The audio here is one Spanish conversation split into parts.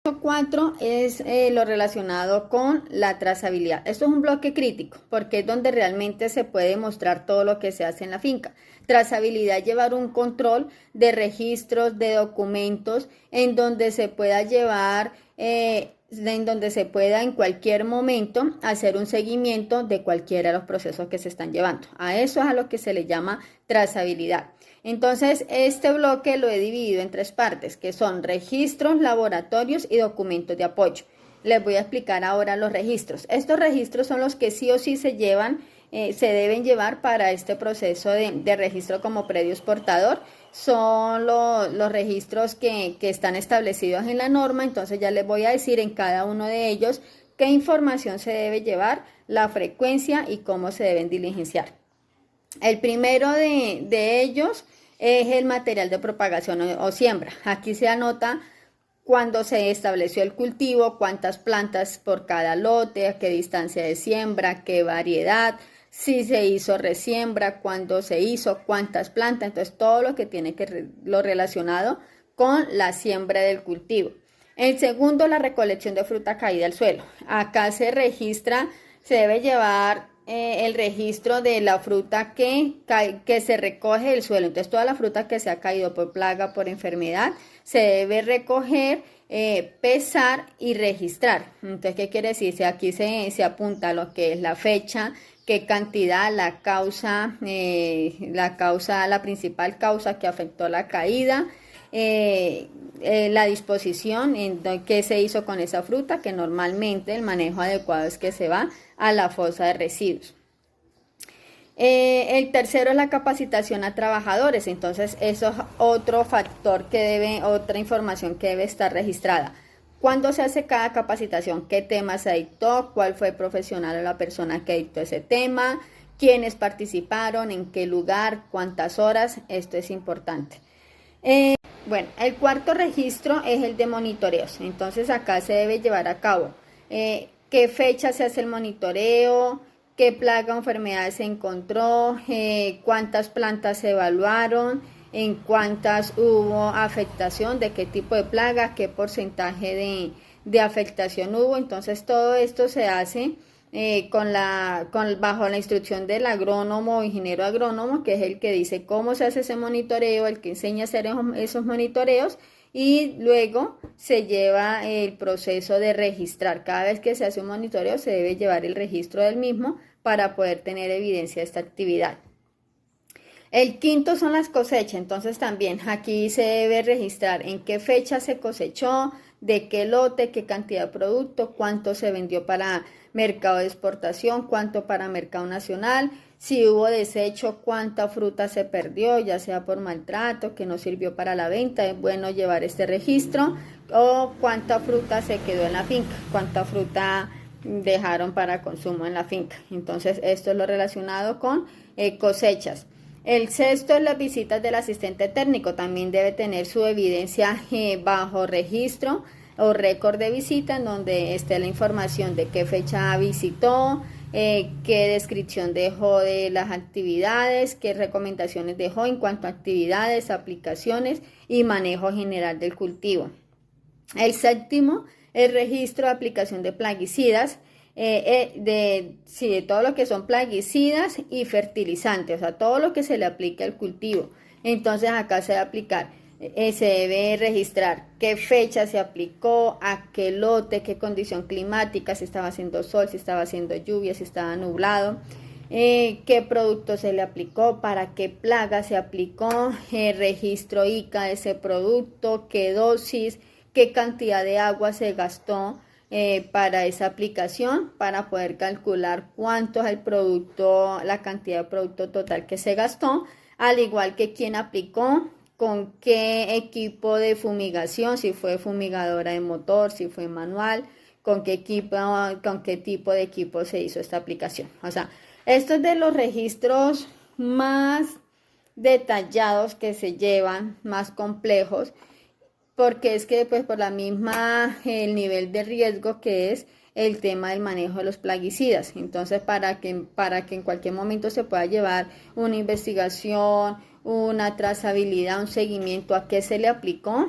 4 es lo relacionado con la trazabilidad. Esto es un bloque crítico porque es donde realmente se puede mostrar todo lo que se hace en la finca. Trazabilidad, llevar un control de registros, de documentos, en donde se pueda llevar, en donde se pueda en cualquier momento hacer un seguimiento de cualquiera de los procesos que se están llevando. A eso es a lo que se le llama trazabilidad. Entonces, este bloque lo he dividido en 3 partes, que son registros, laboratorios y documentos de apoyo. Les voy a explicar ahora los registros. Estos registros son los que sí o sí se llevan, se deben llevar para este proceso de registro como predio exportador. Son los registros que están establecidos en la norma, entonces ya les voy a decir en cada uno de ellos qué información se debe llevar, la frecuencia y cómo se deben diligenciar. El primero de ellos es el material de propagación o siembra. Aquí se anota cuándo se estableció el cultivo, cuántas plantas por cada lote, a qué distancia de siembra, qué variedad, si se hizo resiembra, cuándo se hizo, cuántas plantas. Entonces todo lo que tiene que lo relacionado con la siembra del cultivo. El segundo, la recolección de fruta caída al suelo. Acá se registra, se debe llevar el registro de la fruta que se recoge del suelo. Entonces toda la fruta que se ha caído por plaga, por enfermedad, se debe recoger, pesar y registrar. Entonces, ¿qué quiere decir? Si aquí se apunta lo que es la fecha, qué cantidad, la causa, la principal causa que afectó la caída, la disposición en qué se hizo con esa fruta, que normalmente el manejo adecuado es que se va a la fosa de residuos. El tercero es la capacitación a trabajadores, entonces eso es otro factor otra información que debe estar registrada. ¿Cuándo se hace cada capacitación? ¿Qué tema se dictó? ¿Cuál fue el profesional o la persona que dictó ese tema? ¿Quiénes participaron? ¿En qué lugar? ¿Cuántas horas? Esto es importante. Bueno, el cuarto registro es el de monitoreos. Entonces acá se debe llevar a cabo qué fecha se hace el monitoreo, qué plaga o enfermedad se encontró, cuántas plantas se evaluaron, en cuántas hubo afectación, de qué tipo de plaga, qué porcentaje de afectación hubo. Entonces todo esto se hace bajo la instrucción del agrónomo o ingeniero agrónomo, que es el que dice cómo se hace ese monitoreo, el que enseña a hacer esos monitoreos, y luego se lleva el proceso de registrar. Cada vez que se hace un monitoreo se debe llevar el registro del mismo para poder tener evidencia de esta actividad. El quinto son las cosechas, entonces también aquí se debe registrar en qué fecha se cosechó, de qué lote, qué cantidad de producto, cuánto se vendió para mercado de exportación, cuánto para mercado nacional, si hubo desecho, cuánta fruta se perdió, ya sea por maltrato, que no sirvió para la venta. Es bueno llevar este registro, o cuánta fruta se quedó en la finca, cuánta fruta dejaron para consumo en la finca. Entonces esto es lo relacionado con cosechas. El sexto es las visitas del asistente técnico. También debe tener su evidencia bajo registro o récord de visita, en donde esté la información de qué fecha visitó, qué descripción dejó de las actividades, qué recomendaciones dejó en cuanto a actividades, aplicaciones y manejo general del cultivo. El séptimo, el registro de aplicación de plaguicidas, de todo lo que son plaguicidas y fertilizantes, o sea, todo lo que se le aplique al cultivo. Entonces acá se debe aplicar, se debe registrar qué fecha se aplicó, a qué lote, qué condición climática, si estaba haciendo sol, si estaba haciendo lluvia, si estaba nublado, qué producto se le aplicó, para qué plaga se aplicó, registro ICA de ese producto, qué dosis, qué cantidad de agua se gastó para esa aplicación, para poder calcular cuánto es el producto, la cantidad de producto total que se gastó, al igual que quién aplicó, con qué equipo de fumigación, si fue fumigadora de motor, si fue manual, con qué tipo de equipo se hizo esta aplicación. O sea, esto es de los registros más detallados que se llevan, más complejos, porque es que pues por la misma el nivel de riesgo que es, el tema del manejo de los plaguicidas. Entonces, para que en cualquier momento se pueda llevar una investigación, una trazabilidad, un seguimiento a qué se le aplicó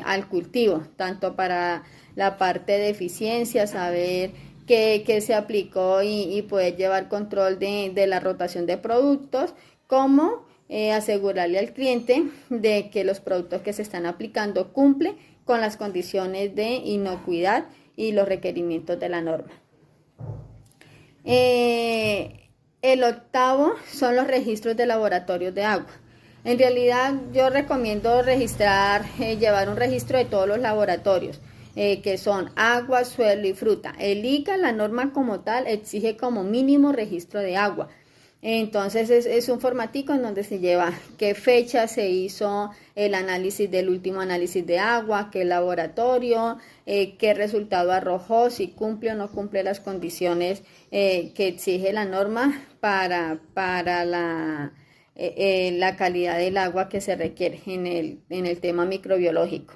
al cultivo, tanto para la parte de eficiencia, saber qué se aplicó y poder llevar control de la rotación de productos, como asegurarle al cliente de que los productos que se están aplicando cumplen con las condiciones de inocuidad y los requerimientos de la norma. El octavo son los registros de laboratorios de agua. En realidad yo recomiendo llevar un registro de todos los laboratorios, que son agua, suelo y fruta. El ICA, la norma como tal, exige como mínimo registro de agua. Entonces es un formatico en donde se lleva qué fecha se hizo el análisis del último análisis de agua, qué laboratorio, qué resultado arrojó, si cumple o no cumple las condiciones que exige la norma para la calidad del agua que se requiere en el tema microbiológico.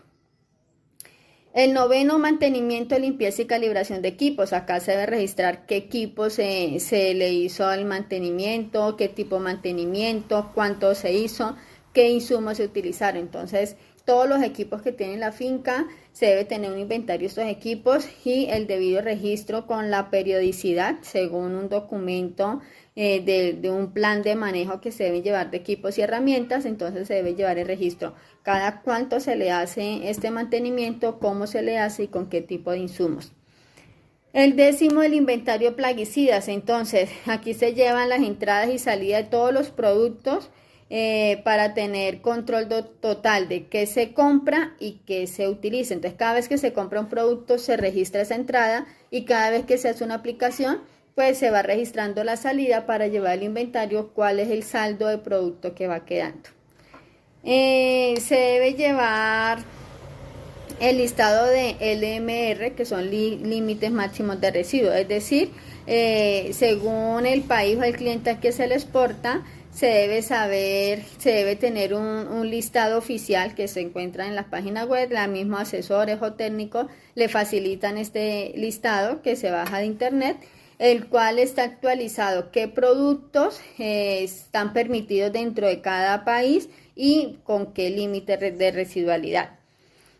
El noveno, mantenimiento, limpieza y calibración de equipos. Acá se debe registrar qué equipo se le hizo el mantenimiento, qué tipo de mantenimiento, cuánto se hizo, qué insumos se utilizaron. Entonces, todos los equipos que tiene la finca, se debe tener un inventario de estos equipos y el debido registro con la periodicidad, según un documento de un plan de manejo que se debe llevar de equipos y herramientas. Entonces se debe llevar el registro cada cuánto se le hace este mantenimiento, cómo se le hace y con qué tipo de insumos. El décimo, el inventario de plaguicidas. Entonces aquí se llevan las entradas y salidas de todos los productos para tener control total de qué se compra y qué se utiliza. Entonces cada vez que se compra un producto se registra esa entrada y cada vez que se hace una aplicación pues se va registrando la salida para llevar el inventario, cuál es el saldo de producto que va quedando. Se debe llevar el listado de LMR, que son límites máximos de residuos, es decir, según el país o el cliente al que se le exporta, se debe tener un listado oficial que se encuentra en las páginas web. Los mismos asesores o técnicos le facilitan este listado que se baja de internet, el cual está actualizado qué productos están permitidos dentro de cada país y con qué límite de residualidad.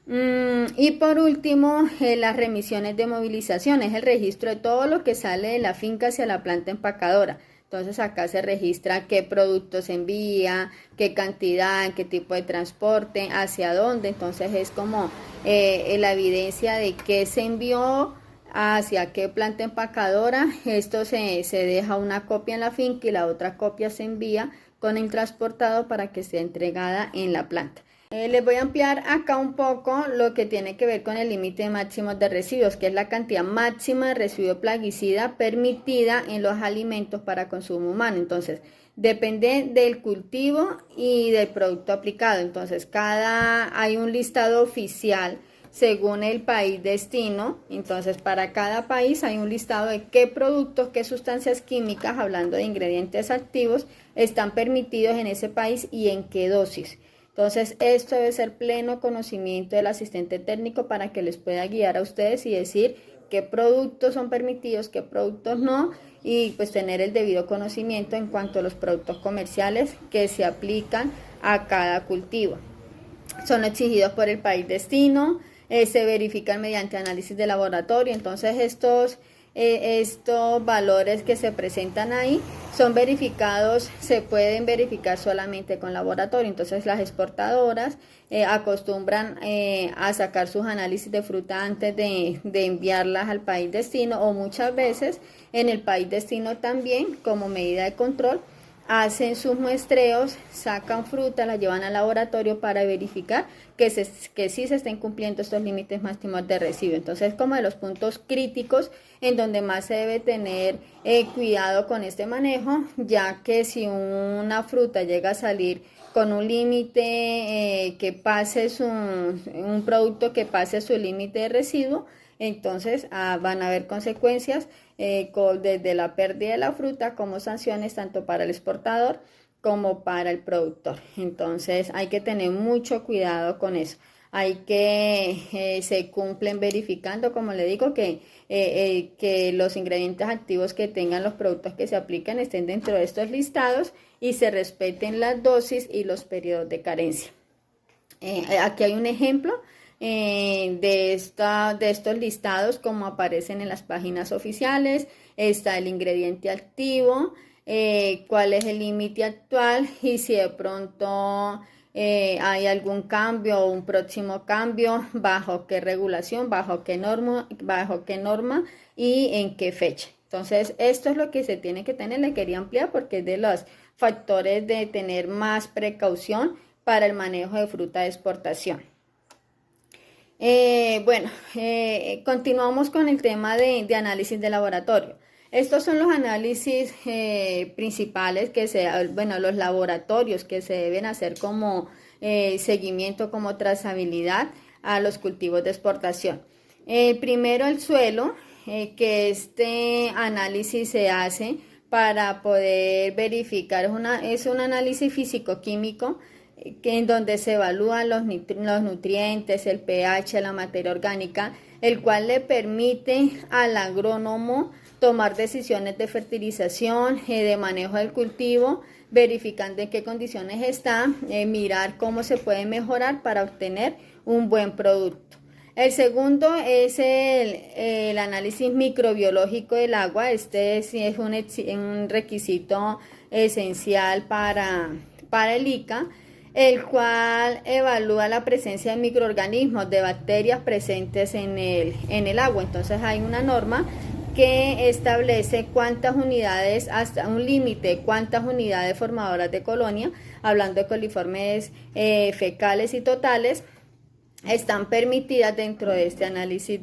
Y por último, las remisiones de movilización, es el registro de todo lo que sale de la finca hacia la planta empacadora. Entonces acá se registra qué productos se envía, qué cantidad, qué tipo de transporte, hacia dónde. Entonces es como la evidencia de qué se envió, hacia qué planta empacadora. Esto se deja una copia en la finca y la otra copia se envía con el transportado para que sea entregada en la planta. Les voy a ampliar acá un poco lo que tiene que ver con el límite máximo de residuos, que es la cantidad máxima de residuo plaguicida permitida en los alimentos para consumo humano. Entonces, depende del cultivo y del producto aplicado. Entonces, hay un listado oficial según el país destino. Entonces, para cada país hay un listado de qué productos, qué sustancias químicas, hablando de ingredientes activos, están permitidos en ese país y en qué dosis. Entonces, esto debe ser pleno conocimiento del asistente técnico para que les pueda guiar a ustedes y decir qué productos son permitidos, qué productos no, y pues tener el debido conocimiento en cuanto a los productos comerciales que se aplican a cada cultivo. Son exigidos por el país destino, se verifican mediante análisis de laboratorio. Entonces estos valores que se presentan ahí son verificados, se pueden verificar solamente con laboratorio. Entonces las exportadoras acostumbran a sacar sus análisis de fruta antes de enviarlas al país destino, o muchas veces en el país destino también, como medida de control, hacen sus muestreos, sacan fruta, la llevan al laboratorio para verificar que sí se estén cumpliendo estos límites máximos de residuo. Entonces, como de los puntos críticos en donde más se debe tener cuidado con este manejo, ya que si una fruta llega a salir con un límite un producto que pase su límite de residuo, entonces van a haber consecuencias desde la pérdida de la fruta como sanciones tanto para el exportador como para el productor. Entonces hay que tener mucho cuidado con eso. hay que se cumplen verificando, como le digo, que los ingredientes activos que tengan los productos que se aplican estén dentro de estos listados y se respeten las dosis y los periodos de carencia. Aquí hay un ejemplo de estos listados como aparecen en las páginas oficiales. Está el ingrediente activo, cuál es el límite actual y si de pronto hay algún cambio o un próximo cambio, bajo qué regulación, bajo qué norma y en qué fecha. Entonces, esto es lo que se tiene que tener. Le quería ampliar porque es de los factores de tener más precaución para el manejo de fruta de exportación. Continuamos con el tema de análisis de laboratorio. Estos son los análisis principales los laboratorios que se deben hacer como seguimiento, como trazabilidad a los cultivos de exportación. Primero el suelo, que este análisis se hace para poder verificar, es un análisis físico-químico en donde se evalúan los nutrientes, el pH, la materia orgánica, el cual le permite al agrónomo tomar decisiones de fertilización, de manejo del cultivo, verificando en qué condiciones está, mirar cómo se puede mejorar para obtener un buen producto. El segundo es el análisis microbiológico del agua. Este es un requisito esencial para el ICA, el cual evalúa la presencia de microorganismos, de bacterias presentes en el agua. Entonces hay una norma que establece cuántas unidades, hasta un límite, cuántas unidades formadoras de colonia, hablando de coliformes fecales y totales, están permitidas dentro de este análisis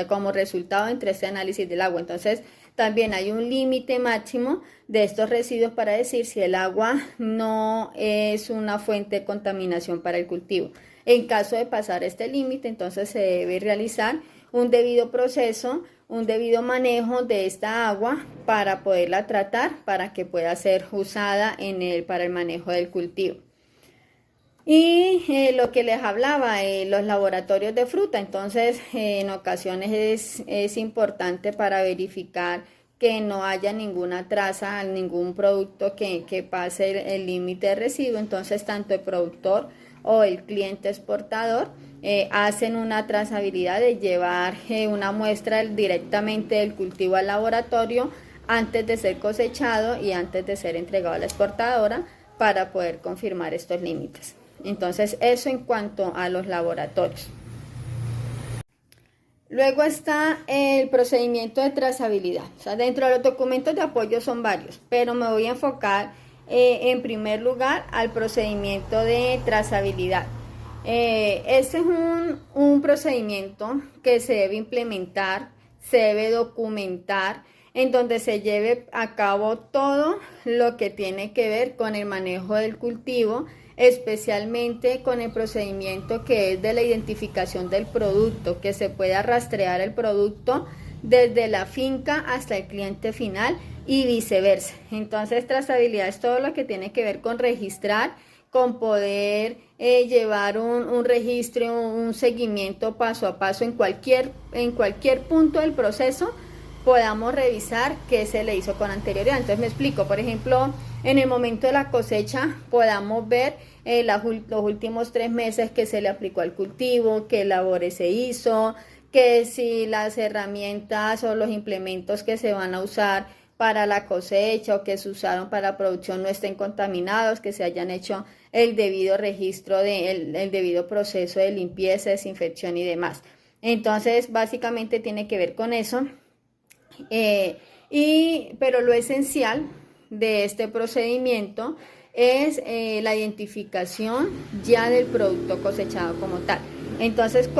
como resultado entre este análisis del agua. Entonces, también hay un límite máximo de estos residuos para decir si el agua no es una fuente de contaminación para el cultivo. En caso de pasar este límite, entonces se debe realizar un debido proceso, un debido manejo de esta agua para poderla tratar, para que pueda ser usada para el manejo del cultivo. Y lo que les hablaba, los laboratorios de fruta, entonces en ocasiones es importante para verificar que no haya ninguna traza, ningún producto que pase el límite de residuo. Entonces tanto el productor o el cliente exportador hacen una trazabilidad de llevar una muestra directamente del cultivo al laboratorio antes de ser cosechado y antes de ser entregado a la exportadora para poder confirmar estos límites. Entonces, eso en cuanto a los laboratorios. Luego está el procedimiento de trazabilidad. O sea, dentro de los documentos de apoyo son varios, pero me voy a enfocar en primer lugar al procedimiento de trazabilidad. Este es un procedimiento que se debe implementar, se debe documentar, en donde se lleve a cabo todo lo que tiene que ver con el manejo del cultivo, especialmente con el procedimiento que es de la identificación del producto, que se pueda rastrear el producto desde la finca hasta el cliente final y viceversa. Entonces, trazabilidad es todo lo que tiene que ver con registrar, con poder llevar un registro, un seguimiento paso a paso en cualquier punto del proceso, podamos revisar qué se le hizo con anterioridad. Entonces me explico, por ejemplo, en el momento de la cosecha podamos ver los últimos 3 meses que se le aplicó al cultivo, qué labores se hizo, que si las herramientas o los implementos que se van a usar para la cosecha o que se usaron para la producción no estén contaminados, que se hayan hecho el debido registro, el debido proceso de limpieza, desinfección y demás. Entonces, básicamente tiene que ver con eso. Pero lo esencial de este procedimiento es la identificación ya del producto cosechado como tal. Entonces,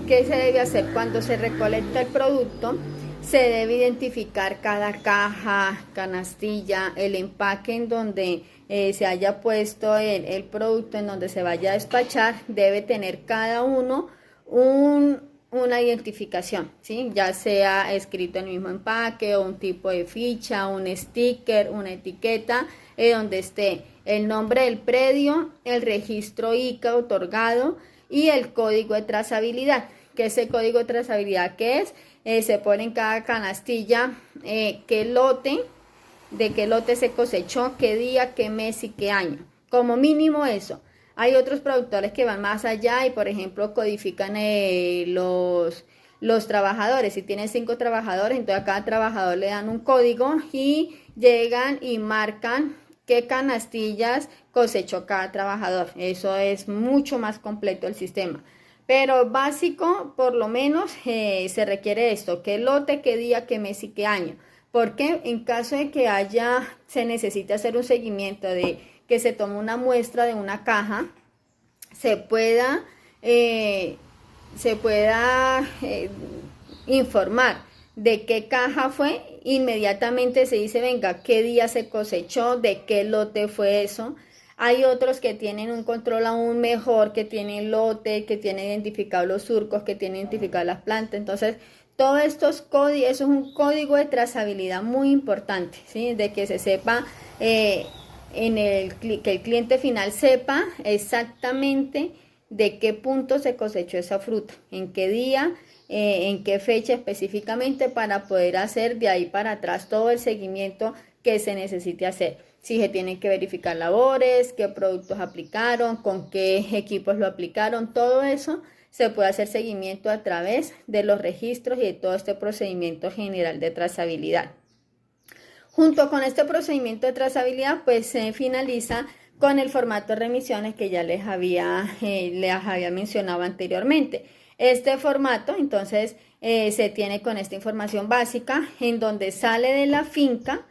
¿qué se debe hacer? Cuando se recolecta el producto, se debe identificar cada caja, canastilla, el empaque en donde se haya puesto el producto, en donde se vaya a despachar, debe tener cada uno una identificación, ¿sí? Ya sea escrito en el mismo empaque o un tipo de ficha, un sticker, una etiqueta, donde esté el nombre del predio, el registro ICA otorgado y el código de trazabilidad. ¿Qué es el código de trazabilidad? ¿Qué es? Se pone en cada canastilla qué lote, de qué lote se cosechó, qué día, qué mes y qué año. Como mínimo eso. Hay otros productores que van más allá y, por ejemplo, codifican los trabajadores. Si tienen 5 trabajadores, entonces a cada trabajador le dan un código y llegan y marcan qué canastillas cosechó cada trabajador. Eso es mucho más completo el sistema. Pero básico, por lo menos, se requiere esto: qué lote, qué día, qué mes y qué año. Porque en caso de que se necesite hacer un seguimiento de que se tome una muestra de una caja, se pueda informar de qué caja fue, inmediatamente se dice, venga, qué día se cosechó, de qué lote fue eso. Hay otros que tienen un control aún mejor, que tienen lote, que tienen identificados los surcos, que tienen identificadas las plantas. Entonces, todos estos códigos, eso es un código de trazabilidad muy importante, ¿sí? De que se sepa, que el cliente final sepa exactamente de qué punto se cosechó esa fruta, en qué día, en qué fecha específicamente, para poder hacer de ahí para atrás todo el seguimiento que se necesite hacer. Si se tienen que verificar labores, qué productos aplicaron, con qué equipos lo aplicaron, todo eso se puede hacer seguimiento a través de los registros y de todo este procedimiento general de trazabilidad. Junto con este procedimiento de trazabilidad, pues se finaliza con el formato de remisiones que ya les había mencionado anteriormente. Este formato, entonces, se tiene con esta información básica en donde sale de la finca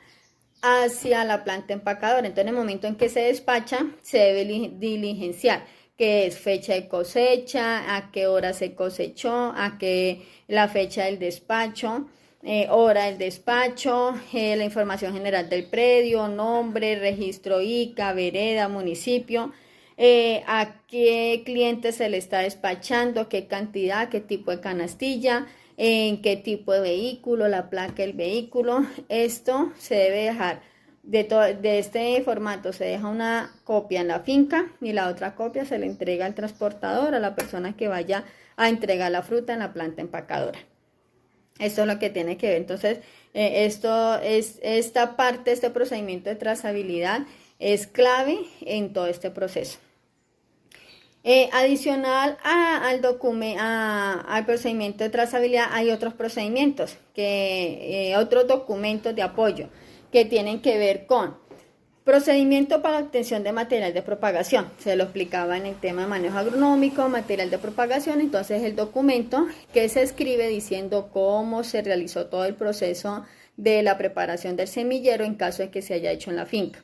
hacia la planta empacadora. Entonces, en el momento en que se despacha, se debe diligenciar qué es fecha de cosecha, a qué hora se cosechó, la fecha del despacho, hora del despacho, la información general del predio, nombre, registro ICA, vereda, municipio, a qué cliente se le está despachando, qué cantidad, qué tipo de canastilla, en qué tipo de vehículo, la placa del vehículo. Esto se debe dejar, de este formato se deja una copia en la finca y la otra copia se le entrega al transportador, a la persona que vaya a entregar la fruta en la planta empacadora. Esto es lo que tiene que ver. Entonces, esta parte, este procedimiento de trazabilidad es clave en todo este proceso. Adicional al procedimiento de trazabilidad, hay otros procedimientos, otros documentos de apoyo que tienen que ver con procedimiento para la obtención de material de propagación. Se lo explicaba en el tema de manejo agronómico, material de propagación. Entonces, el documento que se escribe diciendo cómo se realizó todo el proceso de la preparación del semillero en caso de que se haya hecho en la finca.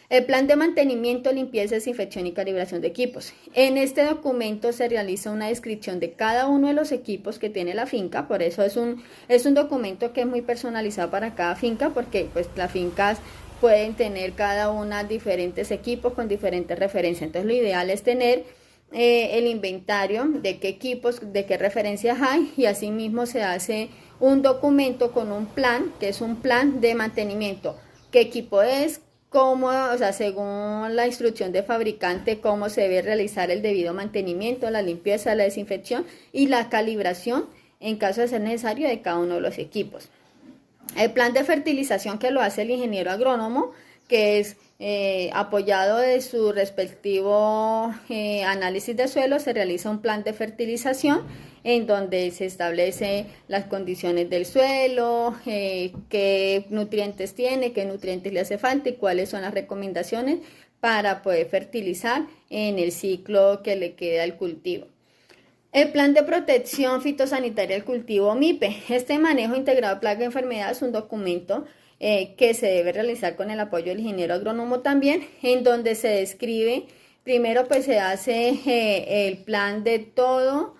El plan de mantenimiento, limpieza, desinfección y calibración de equipos. En este documento se realiza una descripción de cada uno de los equipos que tiene la finca. Por eso es un documento que es muy personalizado para cada finca, porque pues las fincas pueden tener cada una diferentes equipos con diferentes referencias. Entonces, lo ideal es tener el inventario de qué equipos, de qué referencias hay, y asimismo se hace un documento con un plan, que es un plan de mantenimiento. ¿Qué equipo es? Cómo, según la instrucción de fabricante, cómo se debe realizar el debido mantenimiento, la limpieza, la desinfección y la calibración en caso de ser necesario de cada uno de los equipos. El plan de fertilización, que lo hace el ingeniero agrónomo, que es apoyado de su respectivo análisis de suelo, se realiza un plan de fertilización en donde se establece las condiciones del suelo, qué nutrientes tiene, qué nutrientes le hace falta y cuáles son las recomendaciones para poder fertilizar en el ciclo que le queda al cultivo. El plan de protección fitosanitaria del cultivo MIPE. Este manejo integrado de plaga y enfermedad es un documento que se debe realizar con el apoyo del ingeniero agrónomo también, en donde se describe, primero pues se hace el plan de todo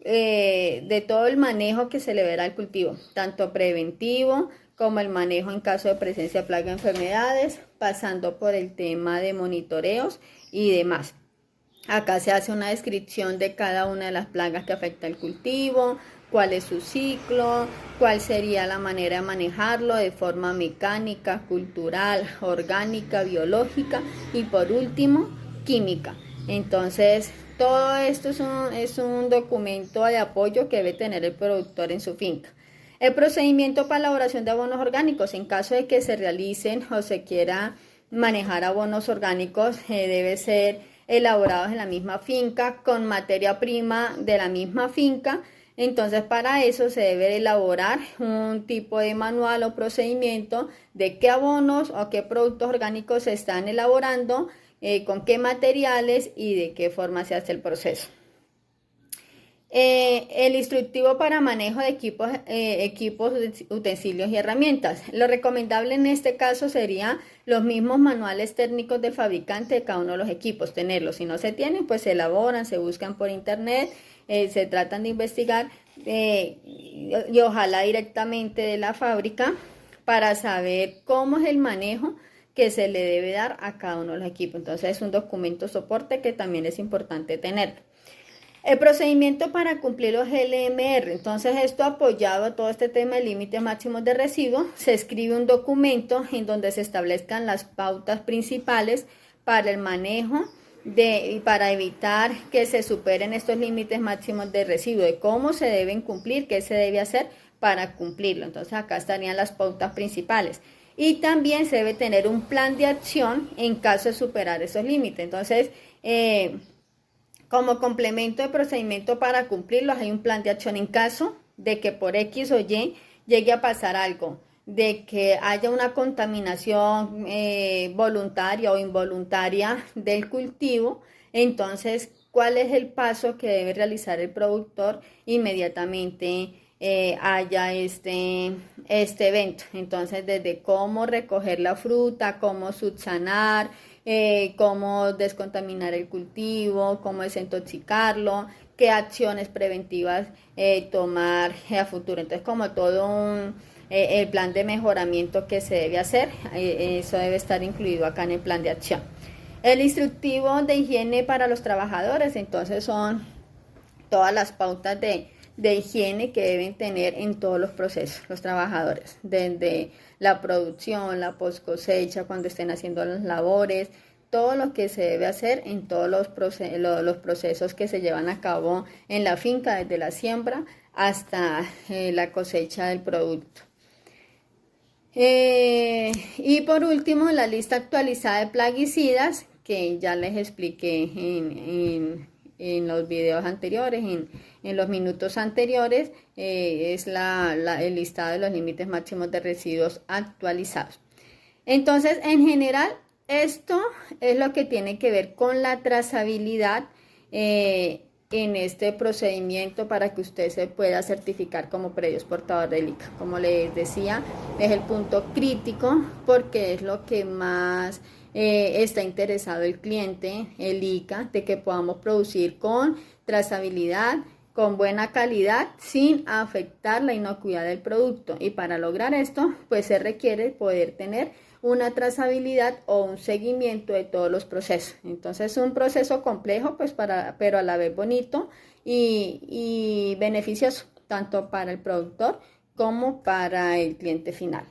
el manejo que se le verá al cultivo, tanto preventivo como el manejo en caso de presencia de plaga y enfermedades, pasando por el tema de monitoreos y demás. Acá se hace una descripción de cada una de las plagas que afecta el cultivo, cuál es su ciclo, cuál sería la manera de manejarlo de forma mecánica, cultural, orgánica, biológica y por último, química. Entonces, todo esto es un documento de apoyo que debe tener el productor en su finca. El procedimiento para la elaboración de abonos orgánicos, en caso de que se realicen o se quiera manejar abonos orgánicos, debe ser elaborados en la misma finca con materia prima de la misma finca. Entonces, para eso se debe elaborar un tipo de manual o procedimiento de qué abonos o qué productos orgánicos se están elaborando, con qué materiales y de qué forma se hace el proceso. El instructivo para manejo de equipos, utensilios y herramientas. Lo recomendable en este caso sería los mismos manuales técnicos del fabricante de cada uno de los equipos, tenerlos. Si no se tienen, pues se elaboran, se buscan por internet, se tratan de investigar y ojalá directamente de la fábrica para saber cómo es el manejo que se le debe dar a cada uno de los equipos. Entonces es un documento soporte que también es importante tener. El procedimiento para cumplir los LMR, entonces esto apoyado a todo este tema de límites máximos de residuos, se escribe un documento en donde se establezcan las pautas principales para el manejo y para evitar que se superen estos límites máximos de residuos, de cómo se deben cumplir, qué se debe hacer para cumplirlo. Entonces acá estarían las pautas principales. Y también se debe tener un plan de acción en caso de superar esos límites. Entonces, como complemento de procedimiento para cumplirlos, hay un plan de acción en caso de que por X o Y llegue a pasar algo, de que haya una contaminación voluntaria o involuntaria del cultivo. Entonces, ¿cuál es el paso que debe realizar el productor inmediatamente haya este evento? Entonces, desde cómo recoger la fruta, cómo subsanar, cómo descontaminar el cultivo, cómo desintoxicarlo, qué acciones preventivas tomar a futuro. Entonces, como todo el plan de mejoramiento que se debe hacer, eso debe estar incluido acá en el plan de acción. El instructivo de higiene para los trabajadores, entonces son todas las pautas de higiene que deben tener en todos los procesos los trabajadores, desde la producción, la post cosecha, cuando estén haciendo las labores, todo lo que se debe hacer en todos los procesos que se llevan a cabo en la finca, desde la siembra hasta la cosecha del producto. Y por último, la lista actualizada de plaguicidas, que ya les expliqué en los videos anteriores, en los minutos anteriores, es el listado de los límites máximos de residuos actualizados. Entonces, en general, esto es lo que tiene que ver con la trazabilidad en este procedimiento para que usted se pueda certificar como predio exportador del ICA. Como les decía, es el punto crítico porque es lo que más está interesado el cliente, el ICA, de que podamos producir con trazabilidad, con buena calidad, sin afectar la inocuidad del producto. Y para lograr esto, pues se requiere poder tener una trazabilidad o un seguimiento de todos los procesos. Entonces es un proceso complejo, pues pero a la vez bonito y beneficioso, tanto para el productor como para el cliente final.